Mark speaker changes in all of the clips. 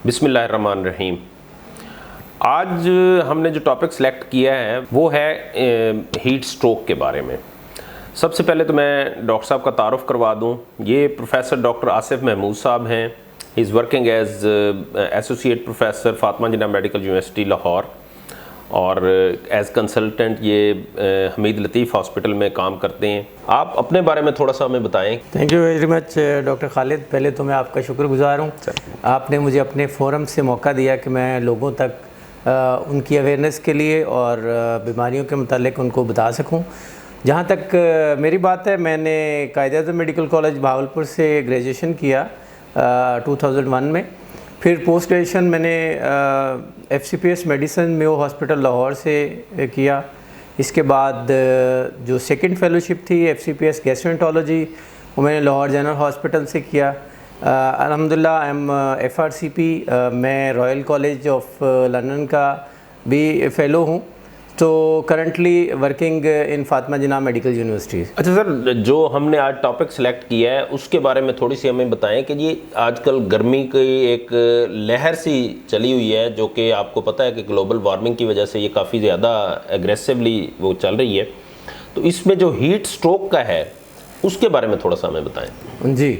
Speaker 1: बिस्मिल्लाहिर्रहमानिर्रहीम। आज हमने जो टॉपिक सेलेक्ट किया है वो है हीट स्ट्रोक के बारे में। सबसे पहले तो मैं डॉक्टर साहब का तारुफ़ करवा दूं। ये प्रोफेसर डॉक्टर आसिफ महमूद साहब हैं। He is working as associate professor Fatima Jinnah medical university Lahore और एज़ कंसल्टेंट ये हमीद लतीफ़ हॉस्पिटल में काम करते हैं। आप अपने बारे में थोड़ा सा हमें बताएं।
Speaker 2: Thank you very much doctor Khalid. पहले तो मैं आपका शुक्रगुजार हूँ, आपने मुझे अपने फोरम से मौका दिया कि मैं लोगों तक उनकी अवेयरनेस के लिए और बीमारियों के मुतालिक उनको बता सकूँ। जहाँ तक मेरी बात है, मैंने कायदे-ए-आज़म मेडिकल कॉलेज भावलपुर से ग्रेजुएशन किया 2001 में। फिर पोस्ट ग्रेजुएशन मैंने FCPS medicine Mayo hospital Lahore से किया। इसके बाद जो सेकंड फेलोशिप थी FCPS गैस्ट्रोएंटरोलॉजी, वो मैंने लाहौर जनरल हॉस्पिटल से किया। अल्हम्दुलिल्लाह आई एम FRCP, मैं रॉयल कॉलेज ऑफ लंदन का भी फ़ेलो हूँ। तो currently working in Fatima Jinnah medical university.
Speaker 1: अच्छा सर, जो हमने आज टॉपिक सेलेक्ट किया है उसके बारे में थोड़ी सी हमें बताएं कि ये आजकल गर्मी की एक लहर सी चली हुई है, जो कि आपको पता है कि ग्लोबल वार्मिंग की वजह से ये काफ़ी ज़्यादा एग्रेसिवली वो चल रही है। तो इसमें जो हीट स्ट्रोक का है उसके बारे में थोड़ा सा हमें बताएँ।
Speaker 2: जी,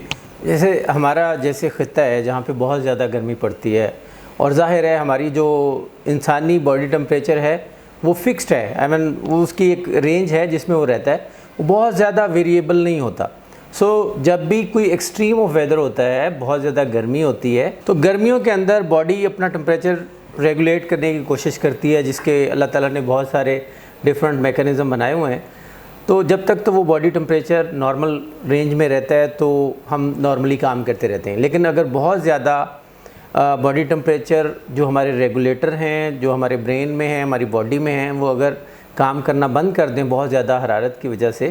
Speaker 2: जैसे हमारा खित्ता है जहाँ पे बहुत ज़्यादा गर्मी पड़ती है, और ज़ाहिर है हमारी जो इंसानी बॉडी टेम्परेचर है वो फिक्स्ड है। आई मीन वो उसकी एक रेंज है जिसमें वो रहता है, वो बहुत ज़्यादा वेरिएबल नहीं होता। जब भी कोई एक्सट्रीम ऑफ वेदर होता है, बहुत ज़्यादा गर्मी होती है, तो गर्मियों के अंदर बॉडी अपना टेम्परेचर रेगुलेट करने की कोशिश करती है, जिसके अल्लाह ताला ने बहुत सारे डिफरेंट मैकेनिज़्म बनाए हुए हैं। तो जब तक तो वो बॉडी टेम्परेचर नॉर्मल रेंज में रहता है तो हम नॉर्मली काम करते रहते हैं। लेकिन अगर बहुत ज़्यादा बॉडी टेम्परेचर जो हमारे रेगुलेटर हैं, जो हमारे ब्रेन में हैं, हमारी बॉडी में हैं, वो अगर काम करना बंद कर दें बहुत ज़्यादा हरारत की वजह से,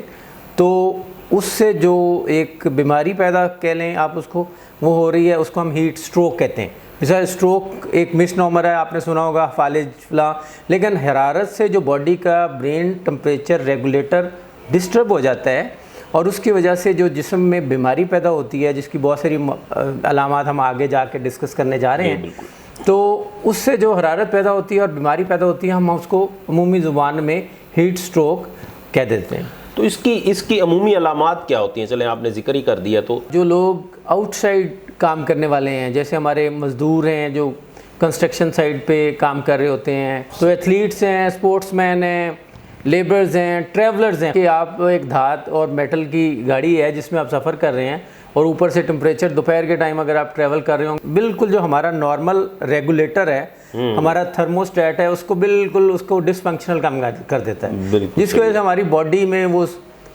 Speaker 2: तो उससे जो एक बीमारी पैदा कह लें आप उसको, वो हो रही है, उसको हम हीट स्ट्रोक कहते हैं। जैसा स्ट्रोक एक मिसनोमर है, आपने सुना होगा फालिज फला, लेकिन हरारत से जो बॉडी का ब्रेन टेम्परेचर रेगुलेटर डिस्टर्ब हो जाता है और उसकी वजह से जो जिस्म में बीमारी पैदा होती है, जिसकी बहुत सारी अलामात हम आगे जाके डिस्कस करने जा रहे हैं। तो उससे जो हरारत पैदा होती है और बीमारी पैदा होती है, हम उसको अमूमी ज़ुबान में हीट स्ट्रोक कह देते हैं।
Speaker 1: तो इसकी अमूमी अलामात क्या होती हैं? चलें, आपने जिक्र ही कर दिया। तो
Speaker 2: जो लोग आउटसाइड काम करने वाले हैं, जैसे हमारे मज़दूर हैं जो कंस्ट्रक्शन साइट पे काम कर रहे होते हैं, तो एथलीट्स हैं, स्पोर्ट्समैन हैं, लेबर्स हैं, ट्रैवलर्स हैं, कि आप एक धात और मेटल की गाड़ी है जिसमें आप सफ़र कर रहे हैं और ऊपर से टेम्परेचर दोपहर के टाइम अगर आप ट्रैवल कर रहे हो, बिल्कुल जो हमारा नॉर्मल रेगुलेटर है, हमारा थर्मोस्टेट है, उसको डिसफंक्शनल काम कर देता है, जिसकी वजह से हमारी बॉडी में वो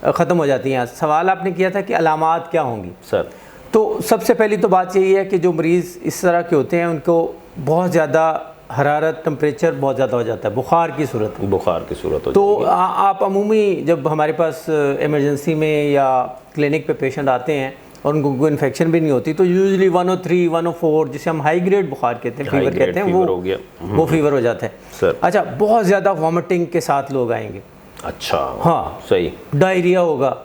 Speaker 2: ख़त्म हो जाती हैं। सवाल आपने किया था कि अलामात क्या होंगी
Speaker 1: सर।
Speaker 2: तो सबसे पहली तो बात यही है कि जो मरीज़ इस तरह के होते हैं उनको बहुत ज़्यादा हरारत, टेम्परेचर बहुत ज़्यादा हो जाता है, बुखार की सूरत हो तो आप अमूमी जब हमारे पास इमरजेंसी में या क्लिनिक पे पेशेंट आते हैं और उनको कोई इन्फेक्शन भी नहीं होती, तो यूजुअली 103, 104 जिसे हम हाई ग्रेड बुखार कहते हैं, फीवर कहते हैं, वो फीवर हो जाता है
Speaker 1: सर।
Speaker 2: अच्छा, बहुत ज़्यादा वॉमिटिंग के साथ लोग आएंगे।
Speaker 1: अच्छा,
Speaker 2: हाँ
Speaker 1: सही।
Speaker 2: डायरिया होगा।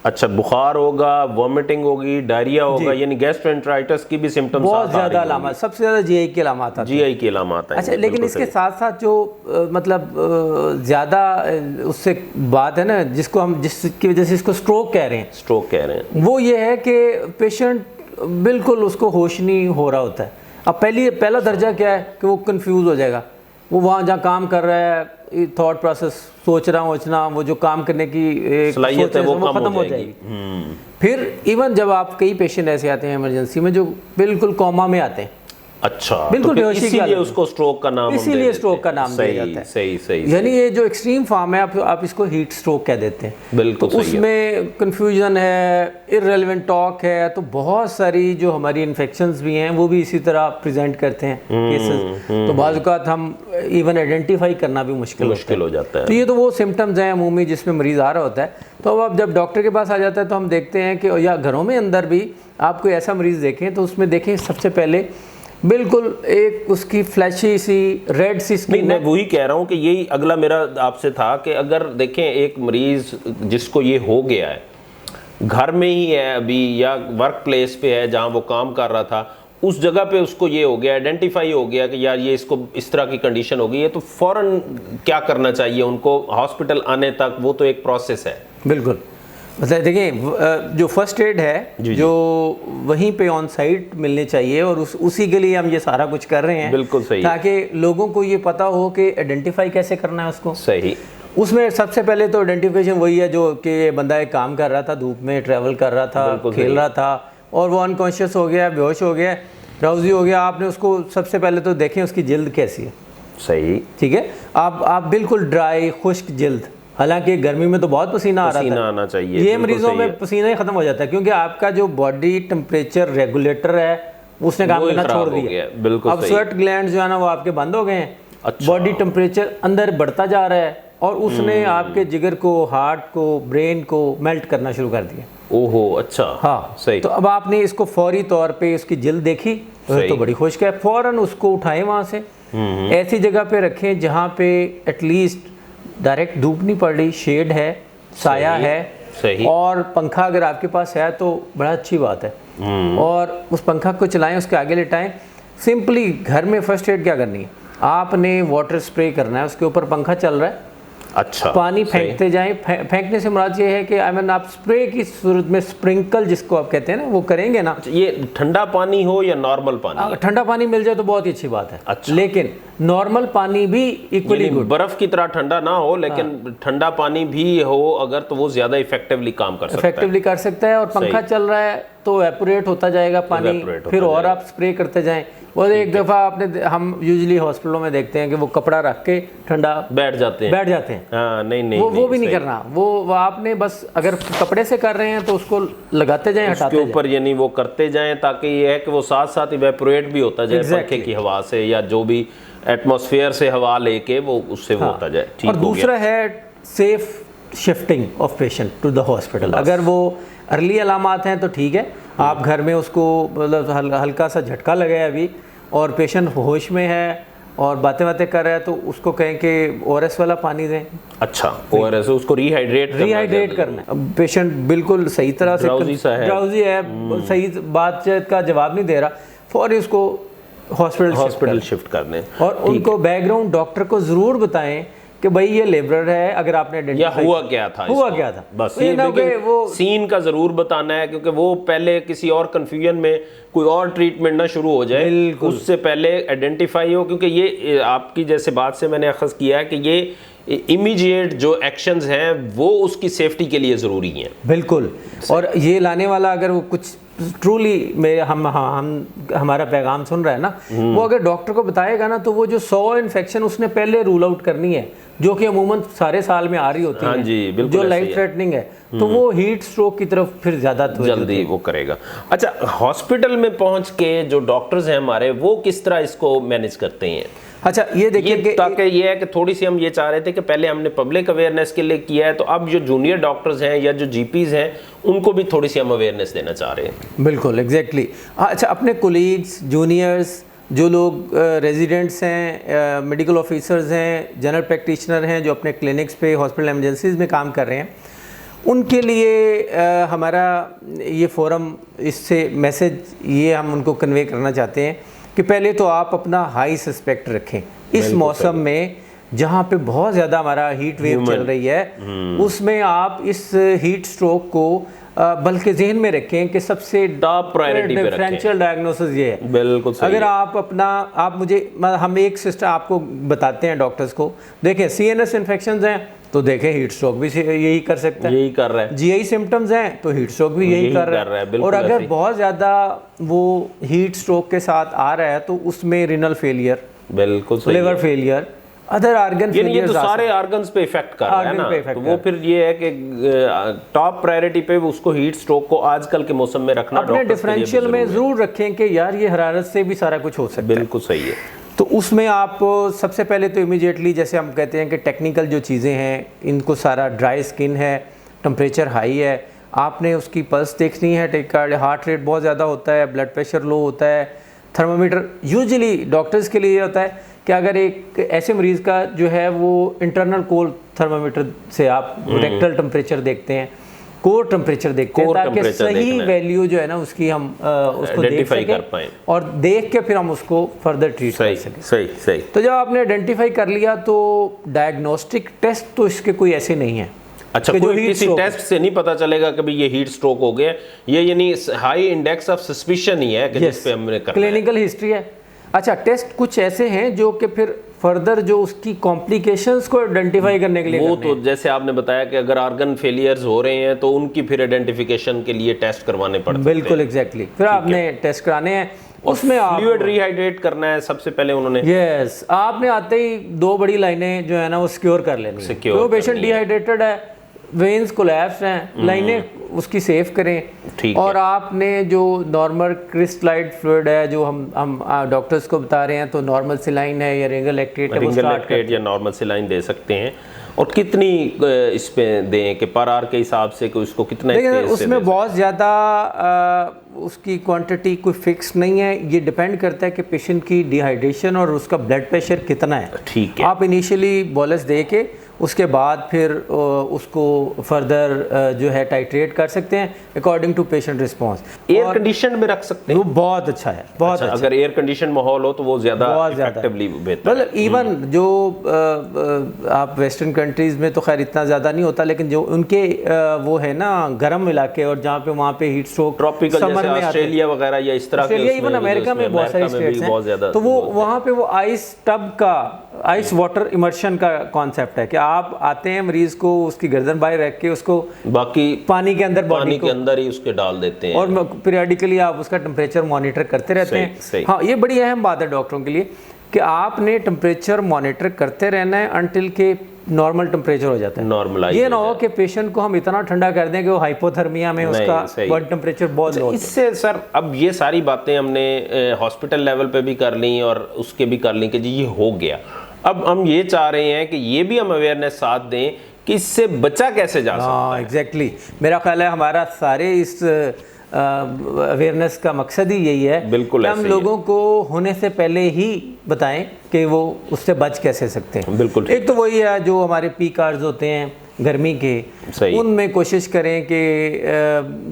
Speaker 1: अच्छा, बुखार होगा, वॉमिटिंग होगी, डायरिया होगा, यानी गैस्ट्रोएंटेराइटिस की भी सिम्टम्स
Speaker 2: बहुत ज़्यादा अलामत, सबसे ज़्यादा GI की अलामत आती है।
Speaker 1: GI की अलामत है।
Speaker 2: अच्छा, लेकिन इसके साथ साथ जो मतलब ज़्यादा उससे बात है ना, जिसकी वजह से इसको स्ट्रोक कह रहे हैं, वो ये है कि पेशेंट बिल्कुल उसको होश नहीं हो रहा होता है। अब पहला दर्जा क्या है कि वो कंफ्यूज हो जाएगा। वो वहाँ जहाँ काम कर रहा है, थॉट प्रोसेस, सोचना, वो जो काम करने की
Speaker 1: सलाहियत है वो
Speaker 2: खत्म हो जाएगी। फिर इवन जब आप कई पेशेंट ऐसे आते हैं इमरजेंसी में जो बिल्कुल कोमा में आते हैं।
Speaker 1: अच्छा,
Speaker 2: बिल्कुल
Speaker 1: तो इसीलिए उसको स्ट्रोक का नाम
Speaker 2: दिया जाता है।
Speaker 1: सही।
Speaker 2: यानी ये जो एक्सट्रीम फॉर्म है आप इसको हीट स्ट्रोक कह देते हैं।
Speaker 1: बिल्कुल
Speaker 2: तो उसमें कंफ्यूजन है, इररेलेवेंट टॉक है, तो बहुत सारी जो हमारी इन्फेक्शंस भी हैं वो भी इसी तरह प्रेजेंट करते हैं केसेस। तो बाज़ औक़ात हम इवन आइडेंटिफाई करना भी मुश्किल हो जाता है। तो ये तो वो सिम्टम्स हैं अमूमी जिसमें मरीज़ आ रहा होता है। तो अब जब डॉक्टर के पास आ जाता है तो हम देखते हैं कि, या घरों में अंदर भी आप कोई ऐसा मरीज़ देखें तो उसमें देखें सबसे पहले बिल्कुल एक उसकी फ्लैशी सी रेड सी स्किन।
Speaker 1: मैं वही कह रहा हूँ कि यही अगला मेरा आपसे था कि अगर देखें एक मरीज़ जिसको ये हो गया है, घर में ही है अभी या वर्क प्लेस पे है जहाँ वो काम कर रहा था, उस जगह पे उसको ये हो गया, आइडेंटिफाई हो गया कि यार ये इसको इस तरह की कंडीशन हो गई है, तो फौरन क्या करना चाहिए उनको हॉस्पिटल आने तक? वो तो एक प्रोसेस है।
Speaker 2: बिल्कुल, मतलब देखिए जो फर्स्ट एड है जो वहीं पे ऑन साइट मिलने चाहिए, और उसी के लिए हम ये सारा कुछ कर रहे हैं।
Speaker 1: बिल्कुल सही,
Speaker 2: ताकि लोगों को ये पता हो कि आइडेंटिफाई कैसे करना है उसको।
Speaker 1: सही।
Speaker 2: उसमें सबसे पहले तो आइडेंटिफिकेशन वही है जो कि बंदा एक काम कर रहा था, धूप में ट्रैवल कर रहा था, खेल रहा था और वो अनकॉन्शियस हो गया, बेहोश हो गया, ड्राउजी हो गया। आपने उसको सबसे पहले तो देखें उसकी जिल्द कैसी है।
Speaker 1: सही,
Speaker 2: ठीक है। आप बिल्कुल ड्राई खुश्क जिल्द, हालांकि गर्मी में तो बहुत पसीना आ रहा था,
Speaker 1: पसीना आना चाहिए,
Speaker 2: ये मरीजों में पसीना ही खत्म हो जाता है क्योंकि आपका जो बॉडी टेम्परेचर रेगुलेटर है उसने काम करना छोड़ दिया।
Speaker 1: बिल्कुल
Speaker 2: अब स्वेट ग्लैंड जो है ना वो आपके बंद हो गए हैं।
Speaker 1: अच्छा।
Speaker 2: बॉडी टेम्परेचर अंदर बढ़ता जा रहा है और उसने आपके जिगर को, हार्ट को, ब्रेन को मेल्ट करना शुरू कर दिया।
Speaker 1: ओहो, अच्छा,
Speaker 2: हाँ
Speaker 1: सही।
Speaker 2: तो अब आपने इसको फौरी तौर पे उसकी जिल्द देखी तो बड़ी खुश्क है, फौरन उसको उठाएं वहां से, ऐसी जगह पे रखें जहाँ पे एटलीस्ट डायरेक्ट धूप नहीं पड़ रही, शेड है, साया है,
Speaker 1: सही।
Speaker 2: और पंखा अगर आपके पास है तो बड़ा अच्छी बात है, और उस पंखा को चलाएं, उसके आगे लेटाएं। सिंपली घर में फर्स्ट एड क्या करनी है, आपने वाटर स्प्रे करना है, उसके ऊपर पंखा चल रहा है,
Speaker 1: अच्छा,
Speaker 2: पानी फेंकते जाएं। फेंकने से मुराद ये है कि आई मीन आप स्प्रे की सूरत में स्प्रिंकल जिसको आप कहते हैं ना वो करेंगे ना।
Speaker 1: ये ठंडा पानी हो या नॉर्मल पानी?
Speaker 2: ठंडा पानी मिल जाए तो बहुत ही अच्छी बात है।
Speaker 1: अच्छा।
Speaker 2: लेकिन नॉर्मल पानी भी इक्वली गुड,
Speaker 1: बर्फ की तरह ठंडा ना हो लेकिन ठंडा पानी भी हो अगर, तो वो ज्यादा इफेक्टिवली काम कर सकता
Speaker 2: इफेक्टिवली कर सकता है। और पंखा चल रहा है तो एवेपोरेट होता जाएगा पानी, फिर और आप स्प्रे करते जाएं। वो एक दफ़ा आपने, हम यूजुअली हॉस्पिटलों में देखते हैं कि वो कपड़ा रख के ठंडा
Speaker 1: बैठ जाते हैं।
Speaker 2: हाँ,
Speaker 1: नहीं,
Speaker 2: वो भी नहीं करना। वो आपने बस अगर कपड़े से कर रहे हैं तो उसको लगाते जाएं, हटाते जाएं
Speaker 1: ऊपर, यानी वो करते जाएं ताकि ये है कि वो साथ साथ इवेपोरेट भी होता जाए पंखे की हवा से या जो भी एटमॉस्फेयर से हवा लेके वो उससे वो होता जाए। ठीक।
Speaker 2: और दूसरा है safe shifting of patient to the hospital. अगर वो अर्ली अलामात हैं तो ठीक है, आप घर में उसको मतलब हल्का सा झटका लगाए अभी और पेशेंट होश में है और बातें कर रहा है तो उसको कहें कि ओआरएस वाला पानी दें।
Speaker 1: अच्छा, ओआरएस, उसको रिहाइड्रेट
Speaker 2: करना है। अब पेशेंट बिल्कुल सही तरह से ड्राउजी है, सही बात का जवाब नहीं दे रहा, फौरी उसको हॉस्पिटल शिफ्ट करने। और उनको बैकग्राउंड डॉक्टर को जरूर बताएं कि भाई ये लेबरर है, अगर आपने
Speaker 1: हुआ क्या था बस ये वो सीन का जरूर बताना है, क्योंकि वो पहले किसी और कंफ्यूजन में कोई और ट्रीटमेंट ना शुरू हो जाए, उससे पहले आइडेंटिफाई हो। क्योंकि ये आपकी जैसे बात से मैंने अखज़ किया है कि ये इमीडिएट जो एक्शंस हैं वो उसकी सेफ्टी के लिए ज़रूरी हैं।
Speaker 2: बिल्कुल। और ये लाने वाला अगर वो कुछ ट्रूली में हमारा पैगाम सुन रहा है ना, वो अगर डॉक्टर को बताएगा ना तो वो जो 100 इन्फेक्शन उसने पहले रूल आउट करनी है जो कि अमूमन सारे साल में आ रही होती है,
Speaker 1: जी,
Speaker 2: जो लाइफ थ्रेटनिंग है, तो वो हीट स्ट्रोक की तरफ फिर ज़्यादा
Speaker 1: जल्दी वो करेगा। अच्छा, हॉस्पिटल में पहुंच के जो डॉक्टर्स हैं हमारे, वो किस तरह इसको मैनेज करते हैं?
Speaker 2: अच्छा, ये देखिए
Speaker 1: ताकि ये है कि थोड़ी सी हम ये चाह रहे थे कि पहले हमने पब्लिक अवेयरनेस के लिए किया है, तो अब जो जूनियर डॉक्टर्स हैं या जो जीपीज हैं उनको भी थोड़ी सी हम अवेयरनेस देना चाह रहे हैं।
Speaker 2: बिल्कुल, एग्जैक्टली। अच्छा, अपने कोलीग्स, जूनियर्स, जो लोग रेजिडेंट्स हैं, मेडिकल ऑफिसर्स हैं, जनरल प्रैक्टिशनर हैं जो अपने क्लिनिक्स पे हॉस्पिटल एमरजेंसीज में काम कर रहे हैं, उनके लिए हमारा ये फोरम, इससे मैसेज ये हम उनको कन्वे करना चाहते हैं कि पहले तो आप अपना हाई सस्पेक्ट रखें इस मौसम में जहाँ पे बहुत ज़्यादा हमारा हीट वेव चल रही है, उसमें आप इस हीट स्ट्रोक को बल्कि जहन में रखें कि सबसे
Speaker 1: टॉप प्रायोरिटी पे
Speaker 2: डिफरेंशियल डायग्नोसिस ये है।
Speaker 1: बिल्कुल सही।
Speaker 2: अगर आप हम एक सिस्टम आपको बताते हैं डॉक्टर्स को, देखें सीएनएस इन्फेक्शंस हैं तो देखें हीट स्ट्रोक भी यही कर सकता है,
Speaker 1: यही कर रहा है।
Speaker 2: जीआई सिम्टम्स हैं तो हीट स्ट्रोक भी यही कर रहा है। और अगर बहुत ज़्यादा वो हीट स्ट्रोक के साथ आ रहा है तो उसमें रिनल फेलियर,
Speaker 1: बिल्कुल सही,
Speaker 2: liver failure, other organ failure,
Speaker 1: तो सारे आर्गन्स पे इफेक्ट कर रहा है ना, तो वो फिर ये है कि टॉप प्रायोरिटी पे उसको हीट स्ट्रोक को आजकल के मौसम में रखना
Speaker 2: अपने डिफरेंशियल में जरूर रखें कि यार ये हरारत से भी सारा कुछ हो सकता है।
Speaker 1: बिल्कुल सही है।
Speaker 2: तो उसमें आप सबसे पहले तो इमीडिएटली, जैसे हम कहते हैं कि टेक्निकल जो चीज़ें हैं, इनको सारा ड्राई स्किन है, टेम्परेचर हाई है, आपने उसकी पल्स देखनी है, हार्ट रेट बहुत ज़्यादा होता है, ब्लड प्रेशर लो होता है, थर्मामीटर यूजुअली डॉक्टर्स के लिए होता है कि अगर एक ऐसे मरीज़ का जो है वो इंटरनल कोल्ड थर्मामीटर से आप रेक्टल टेम्परेचर देखते हैं, कोर टेम्परेचर देखते हैं
Speaker 1: Core
Speaker 2: ताकि
Speaker 1: temperature
Speaker 2: सही
Speaker 1: देखना है।
Speaker 2: वैल्यू जो है ना उसकी हम उसको देख
Speaker 1: Identify कर
Speaker 2: सकें
Speaker 1: पाएं।
Speaker 2: और देख के फिर हम उसको फर्दर ट्रीट कर
Speaker 1: सही
Speaker 2: सकें।
Speaker 1: सही सही।
Speaker 2: तो जब आपने आइडेंटिफाई कर लिया तो डायग्नोस्टिक टेस्ट तो इसके कोई ऐसे नहीं है।
Speaker 1: अच्छा,
Speaker 2: कि जो
Speaker 1: कोई
Speaker 2: heat
Speaker 1: किसी
Speaker 2: stroke
Speaker 1: टेस्ट से नहीं पता चलेगा कि भाई ये हीट स्ट्रोक हो गया, ये यानी हाई इंडेक्स ऑफ सस्पिशन ही है कि जिस पे हमने करना है।
Speaker 2: क्लिनिकल हिस्ट्री है। अच्छा, टेस्ट कुछ ऐसे हैं जो कि फिर फर्दर जो उसकी कॉम्प्लिकेशंस को आइडेंटिफाई करने के लिए
Speaker 1: वो
Speaker 2: करने
Speaker 1: तो
Speaker 2: हैं।
Speaker 1: जैसे आपने बताया कि अगर ऑर्गन फेलियर्स हो रहे हैं तो उनकी फिर आइडेंटिफिकेशन के लिए टेस्ट करवाने पड़ते हैं।
Speaker 2: बिल्कुल एग्जैक्टली, फिर आपने टेस्ट कराने हैं उसमें आप
Speaker 1: फ्लूइड रिहाइड्रेट करना है सबसे पहले उन्होंने।
Speaker 2: यस, आपने आते ही 2 बड़ी लाइनें जो है ना वो सिक्योर कर लेनी है।
Speaker 1: Secure
Speaker 2: तो पेशेंट
Speaker 1: करनी है।
Speaker 2: डिहाइड्रेटेड है, वेन्स कोलैप्स हैं, लाइनें उसकी सेव करें।
Speaker 1: ठीक
Speaker 2: और आपने जो नॉर्मल क्रिस्टलाइट फ्लूइड है जो हम डॉक्टर्स को बता रहे हैं, तो नॉर्मल सिलाइन है या रिंगल लैक्टेट है, वो
Speaker 1: रिंगल
Speaker 2: स्टार्ट
Speaker 1: लैक्टेट या नॉर्मल सेलाइन दे सकते हैं। और कितनी इस पे दें कि पर आवर के हिसाब से कि उसको कितना
Speaker 2: लेकिन
Speaker 1: तेज से
Speaker 2: उसमें
Speaker 1: दे
Speaker 2: बहुत ज़्यादा उसकी क्वांटिटी कोई फिक्स नहीं है। ये डिपेंड करता है कि पेशेंट की डिहाइड्रेशन और उसका ब्लड प्रेशर कितना है।
Speaker 1: ठीक है।
Speaker 2: आप इनिशियली बोलस दे के उसके बाद फिर उसको फर्दर जो है टाइट्रेट कर सकते हैं according to patient response.
Speaker 1: Air condition में रख सकते हैं।
Speaker 2: वो बहुत अच्छा है, बहुत
Speaker 1: अच्छा,
Speaker 2: अच्छा।
Speaker 1: अगर एयर कंडीशन माहौल हो तो वो ज़्यादा
Speaker 2: बहुत ज़्यादा
Speaker 1: इफेक्टिवली बेहतर है।
Speaker 2: मतलब इवन जो आप वेस्टर्न कंट्रीज़ में तो खैर इतना ज़्यादा नहीं होता, लेकिन जो उनके वो है ना गर्म इलाके और जहाँ पे वहाँ पे हीट स्ट्रोक
Speaker 1: ट्रॉपिकल
Speaker 2: समर
Speaker 1: जैसे
Speaker 2: में
Speaker 1: ऑस्ट्रेलिया वगैरह या इस तरह के
Speaker 2: ऑस्ट्रेलिया,
Speaker 1: उसमें
Speaker 2: इवन अमेरिका में बहुत सारे स्टेट्स
Speaker 1: बहुत ज़्यादा
Speaker 2: हैं, तो वो वहाँ पे वो आइस टब का, आइस वाटर इमर्शन का कॉन्सेप्ट है कि आप आते हैं, मरीज को उसकी गर्दन बाहर रख के उसको
Speaker 1: बाकी
Speaker 2: पानी के अंदर बॉडी
Speaker 1: पानी
Speaker 2: को
Speaker 1: के अंदर ही उसके डाल देते हैं।
Speaker 2: और पीरियडिकली आप उसका टेम्परेचर मॉनिटर करते रहते हैं।
Speaker 1: सही।
Speaker 2: हाँ, ये बड़ी अहम बात है डॉक्टरों के लिए कि आपने टेम्परेचर मॉनिटर करते रहना है अनटिल के नॉर्मल टेम्परेचर हो जाता है।
Speaker 1: नॉर्मलाइज
Speaker 2: ये ना हो कि पेशेंट को हम इतना ठंडा कर दें कि वो हाइपोथर्मिया में उसका बॉडी टेम्परेचर बहुत लो।
Speaker 1: इससे सर अब ये सारी बातें हमने हॉस्पिटल लेवल पे भी कर ली और उसके भी कर ली कि जी ये हो गया। अब हम ये चाह रहे हैं कि ये भी हम अवेयरनेस साथ दें कि इससे बचा कैसे जा सकता है।
Speaker 2: एग्जैक्टली, मेरा ख्याल है हमारा सारे इस अवेयरनेस का मकसद ही यही है।
Speaker 1: बिल्कुल
Speaker 2: कि हम लोगों को होने से पहले ही बताएं कि वो उससे बच कैसे सकते हैं।
Speaker 1: बिल्कुल।
Speaker 2: एक तो वही है जो हमारे पीक आवर्स होते हैं गर्मी के,
Speaker 1: सही।
Speaker 2: उनमें कोशिश करें कि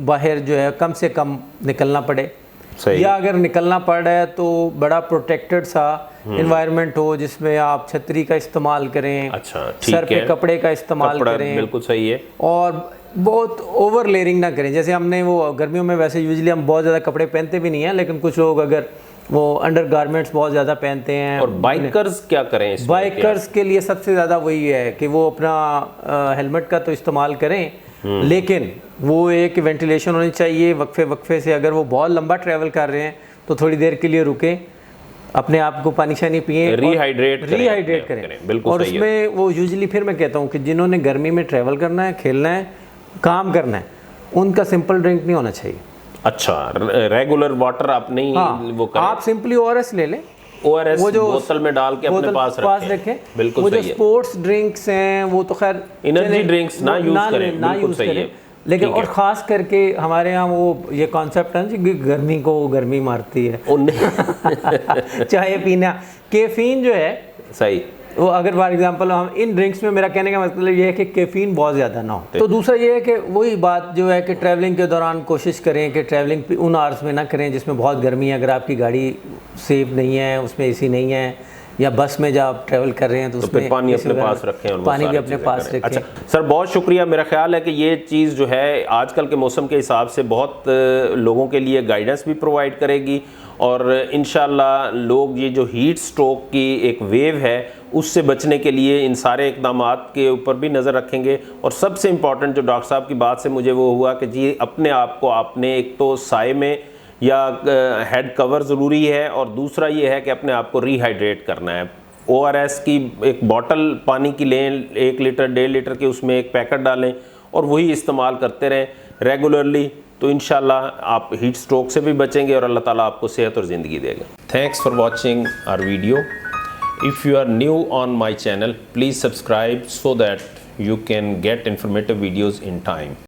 Speaker 2: बाहर जो है कम से कम निकलना पड़े।
Speaker 1: सही।
Speaker 2: या अगर निकलना पड़ रहा है तो बड़ा प्रोटेक्टेड सा इन्वायरमेंट हो जिसमें आप छतरी का इस्तेमाल करें।
Speaker 1: अच्छा, ठीक
Speaker 2: सर पे
Speaker 1: है।
Speaker 2: कपड़े का इस्तेमाल करें।
Speaker 1: बिल्कुल सही है।
Speaker 2: और बहुत ओवर लेयरिंग ना करें। जैसे हमने वो गर्मियों में वैसे यूजुअली हम बहुत ज़्यादा कपड़े पहनते भी नहीं हैं, लेकिन कुछ लोग अगर वो अंडर गारमेंट्स बहुत ज़्यादा पहनते हैं।
Speaker 1: और बाइकर्स क्या करें इसमें?
Speaker 2: बाइकर्स के लिए सबसे ज़्यादा वही है कि वो अपना हेलमेट का तो इस्तेमाल करें, लेकिन वो एक वेंटिलेशन होनी चाहिए वक्फे से। अगर वो बहुत लंबा ट्रैवल कर रहे हैं तो थोड़ी देर के लिए रुकें, अपने आप को पानी शानी पिए,
Speaker 1: रिहाइड्रेट
Speaker 2: करें।
Speaker 1: बिल्कुल
Speaker 2: और
Speaker 1: सही है।
Speaker 2: उसमें वो यूजुअली फिर मैं कहता हूँ कि जिन्होंने गर्मी में ट्रैवल करना है, खेलना है, काम करना है, उनका सिंपल ड्रिंक नहीं होना चाहिए।
Speaker 1: अच्छा, रेगुलर वाटर आप नहीं वो करें।
Speaker 2: आप सिंपली ORS ले लें,
Speaker 1: ORS
Speaker 2: वो जो
Speaker 1: बोतल में डाल के अपने पास रखें। बिल्कुल
Speaker 2: वो
Speaker 1: सही
Speaker 2: जो
Speaker 1: है।
Speaker 2: स्पोर्ट्स ड्रिंक्स हैं वो तो खैर
Speaker 1: एनर्जी ड्रिंक्स ना यूज करें,
Speaker 2: ना
Speaker 1: बिल्कुल
Speaker 2: यूज
Speaker 1: सही
Speaker 2: करें।
Speaker 1: है।
Speaker 2: लेकिन
Speaker 1: ठीक
Speaker 2: और
Speaker 1: है।
Speaker 2: ख़ास करके हमारे यहाँ वो ये कॉन्सेप्ट है कि गर्मी को गर्मी मारती है चाय पीना, कैफीन जो है
Speaker 1: सही।
Speaker 2: वो अगर फॉर एग्जांपल हम इन ड्रिंक्स में, मेरा कहने का मतलब ये है कि कैफीन बहुत ज़्यादा ना हो। तो दूसरा ये है कि वही बात जो है कि ट्रैवलिंग के दौरान कोशिश करें कि ट्रैवलिंग उन आवर्स में ना करें जिसमें बहुत गर्मी है। अगर आपकी गाड़ी सेफ नहीं है, उसमें AC नहीं है, या बस में जब आप ट्रैवल कर रहे हैं तो उसमें
Speaker 1: पानी अपने पास रखें और
Speaker 2: पानी भी अपने पास रखें।
Speaker 1: अच्छा सर, बहुत शुक्रिया। मेरा ख्याल है कि ये चीज़ जो है आजकल के मौसम के हिसाब से बहुत लोगों के लिए गाइडेंस भी प्रोवाइड करेगी और इंशाल्लाह लोग ये जो हीट स्ट्रोक की एक वेव है उससे बचने के लिए इन सारे इक़दामात के ऊपर भी नज़र रखेंगे। और सबसे इम्पॉर्टेंट जो डॉक्टर साहब की बात से मुझे वो हुआ कि जी अपने आप को आपने एक तो साए में या हेड कवर ज़रूरी है और दूसरा ये है कि अपने आप को रिहाइड्रेट करना है। ORS की एक बॉटल पानी की लें, 1 लीटर 1.5 लीटर के, उसमें एक पैकेट डालें और वही इस्तेमाल करते रहें रेगुलरली, तो इंशाल्लाह आप हीट स्ट्रोक से भी बचेंगे और अल्लाह ताला आपको सेहत और ज़िंदगी देगा। Thanks for watching our video. If you are new on my channel, please subscribe so that you can get informative videos in time.